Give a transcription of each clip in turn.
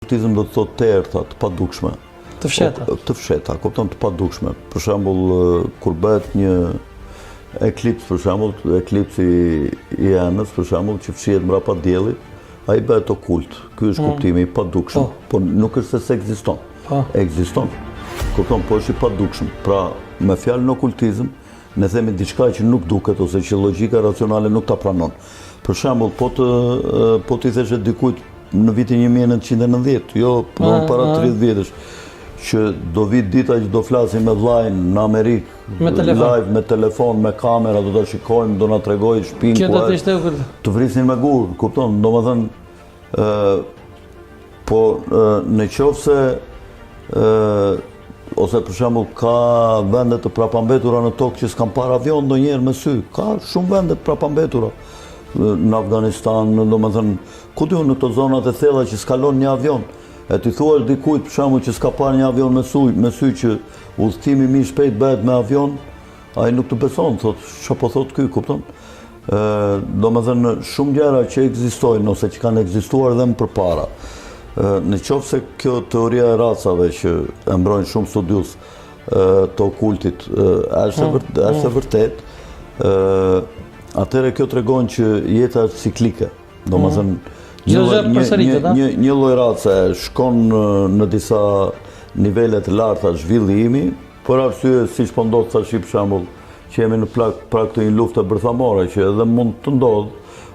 Autizëm do të thotë të errta, të padukshme. Të fsheta. Të fsheta, kupton, të padukshme. Për shembull, kur bëhet një eklips, për shembull, eklipsi i enës, për shembull, që fshihet mbrapa diellit, ai bëhet okult. Ky është kuptimi i padukshëm, por nuk është se ekziston. Ekziston. Kupton, po është i padukshëm. Pra, me fjalën okultizëm, ne themi diçka që nuk duket ose që logjika racionale nuk ta pranon. Për shembull, po ti theshë dikujt në vitin 1990, jo para 30 vjetësh, që do vit dita që do flasim me vllajën në Amerikë, live, me telefon, me kamera, do ta shikojmë, do na tregojë shtëpinë. Kjo do të ishte të vrisin me gur, kupton? Domethënë, po në qoftë se ose për shembull ka vende të prapambetura në tokë që s'kan parë avion ndonjëherë me sy. Ka shumë vende të prapambetura në Afganistan, domethënë, ku diun në këto zonat e thella që s'kalon një avion. E ti thuash dikujt për shembull që s'ka parë një avion me sy që udhëtimi më i shpejt bëhet me avion, ai nuk të beson, thotë, çfarë po thotë ky, kupton? Domethënë shumë gjëra që ekzistojnë ose që kanë ekzistuar edhe më përpara. Në qoftë se kjo teoria e racave që e mbrojnë shumë studius të okultit është e vërtet, atëherë kjo tregon që jeta është ciklike. Domethënë një lloj race shkon në disa nivele të larta zhvillimi, për arsye siç po ndodh tash për shembull, që jemi në prag të një lufte bërthamore që edhe mund të ndodh,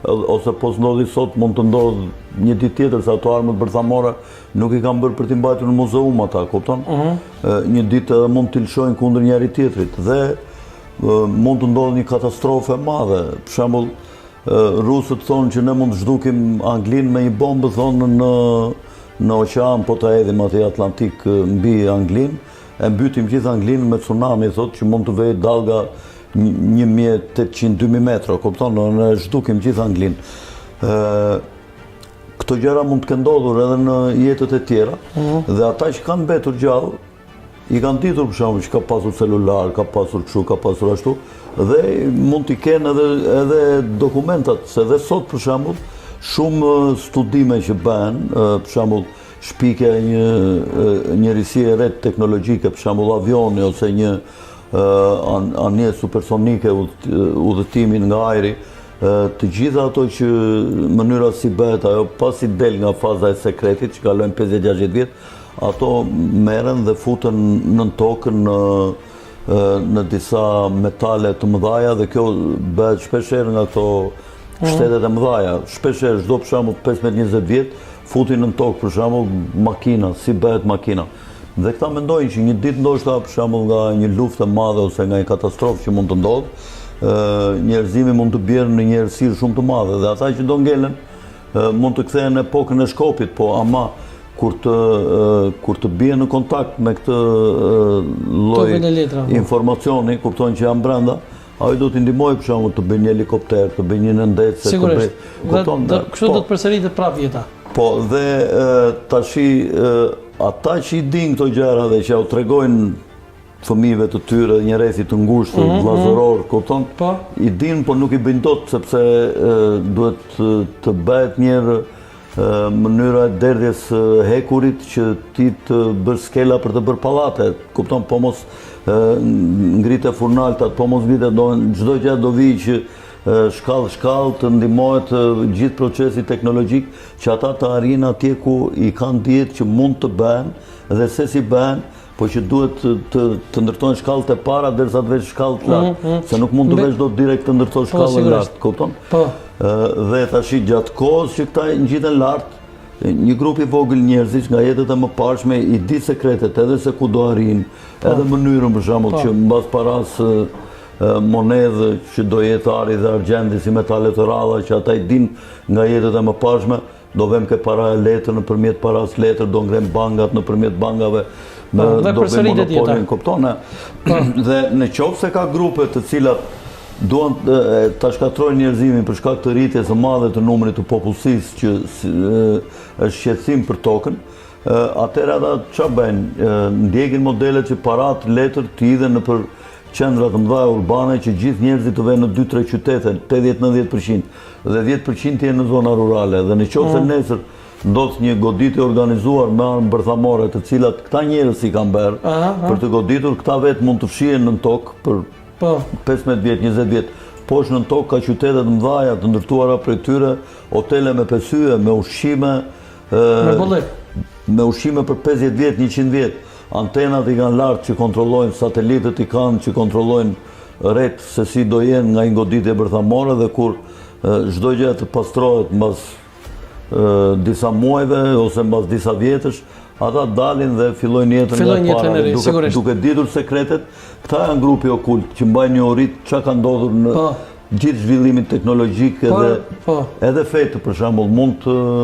ose po s'ndodhi sot, mund të ndodh një ditë tjetër, se ato armët bërthamore nuk i kanë bërë për t'i mbajtur në muzeum ata, kupton? Një ditë edhe mund t'i lëshojnë kundër njëri tjetrit dhe mund të ndodhë një katastrofë e madhe. Për shembull, rusët thonë që ne mund të zhdukim Anglinë me një bombë, thonë në oqean, po ta hedhim atje Atlantik mbi Anglinë, e mbytim gjithë Anglinë me tsunami, thotë që mund të vejë dallga 1800-2000 metra, kupton, ne zhdukim gjithë Anglinë. Këto gjëra mund të kenë ndodhur edhe në jetët e tjera, dhe ata që kanë mbetur gjallë, i kanë ditur për shembull që ka pasur celular, ka pasur kështu, ka pasur ashtu, dhe mund t'i kenë edhe dokumentat, se dhe sot për shembull shumë studime që bëhen, për shembull shpikja e njerisie e re teknologjike, për shembull avioni ose një anije supersonike, udhëtimin nga ajri, të gjitha ato që mënyra si bëhet ajo pasi del nga faza e sekretit, që kalojnë 50-60 vjet, ato merren dhe futen në tokë në disa metale të mëdha dhe kjo bëhet shpeshherë nga këto shtetet e mëdha. Shpeshherë çdo për shembull 15-20 vjet futin në tokë për shembull makina, si bëhet makina. Dhe këta mendojnë që një ditë ndoshta për shembull nga një luftë e madhe ose nga një katastrofë që mund të ndodhë, njerëzimi mund të bjerë në një errësirë shumë të madhe dhe ata që do ngelen mund të kthehen në epokën e Shkopit, po ama kur të bien në kontakt me këtë lloj informacioni, kuptojnë që janë brenda, ai do t'i ndihmojë për shembull të bëjë një helikopter, të bëjë një nëndecë, sigurisht. Kështu do të përsëritet prapë jeta. Po, dhe tashi ata që i dinë këto gjëra dhe që u tregojnë fëmijëve të tyre një rrethit të ngushtë, vllazëror, kupton? I dinë, por nuk i bëjnë dot sepse duhet të bëhet një mënyra e derdhjes hekurit që ti të bësh skela për të bërë pallate, kupton? Po mos ngritë furnaltat, po mos vite, çdo gjë do vi që shkallë të ndihmohet gjithë procesi teknologjik që ata të arrijnë atje ku i kanë dijet që mund të bëhen dhe se si bëhen, po që duhet të ndërtojnë shkallët e para derisa të vesh shkallët lartë, se nuk mund të vesh dot direkt të ndërtoj shkallën lartë, kupton? Dhe tash gjatë kohës që këta ngjiten lart, një grup i vogël njerëzish nga jetët e mëparshme i di sekretet edhe se ku do arrijnë, edhe mënyrën për shembull që mbas paras monedhë që do jetë ari dhe argjendi si metale të ralla që ata i dinë nga jetët e mëparshme, do vëmë ke para e letër nëpërmjet paras letër, do ngrem bangat nëpërmjet bankave, do bëjmë monopolin, kupton? Dhe në qoftë se ka grupe të cilat duan ta shkatrojnë njerëzimin për shkak të rritjes së madhe të numrit të popullsisë që është shqetësim për tokën, atëherë ata çfarë bëjnë? Ndjekin modelet që parat letër të hidhen nëpër qendra të mëdha urbane që gjithë njerëzit të vënë në 2-3 qytete, 80-90%, dhe 10% jenë në zona rurale. Dhe në qoftë se nesër ndodh një goditje organizuar me armë bërthamore, të cilat këta njerëz i kanë bërë për të goditur, këta vetë mund të fshihen në tokë për 15 vjet, 20 vjet. Poshtë në tokë ka qytete të mëdha të ndërtuara prej tyre, hotele me pesye, me ushqime, me ushqime për 50 vjet, 100 vjet. Antenat i kanë lartë që kontrollojnë, satelitët i kanë që kontrollojnë rreth se si do jenë nga një goditje bërthamore, dhe kur çdo gjë të pastrohet mbas disa muajve ose mbas disa vjetësh, ata dalin dhe fillojnë jetën nga para, duke ditur sekretet. Këta janë grupi okult që mbajnë një orit çka ka ndodhur në gjithë zhvillimin teknologjik edhe fetë, për shembull,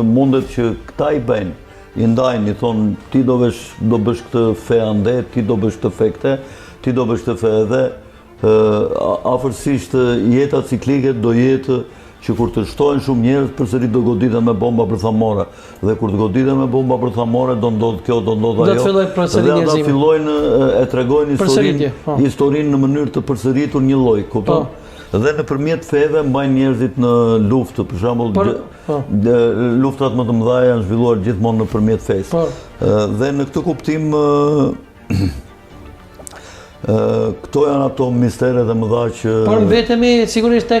mundet që këta i bëjnë, i ndajnë, i thonë ti do bësh këtë fe ande, ti do bësh këtë fe këte, ti do bësh këtë fe edhe afërsisht jeta ciklike do jetë që kur të shtojnë shumë njerëz përsëri do goditen me bomba bërthamore, dhe kur të goditen me bomba bërthamore do ndodh kjo, do ndodh ajo, dhe ata fillojnë e tregojnë historinë në mënyrë të përsëritur një lloj, kupton? Dhe nëpërmjet feve mbajnë njerëzit në luftë, për shembull, luftrat më të mëdha janë zhvilluar gjithmonë nëpërmjet fesë. Dhe në këtë kuptim këto janë ato misteret e mëdha që... Por mbetemi sigurisht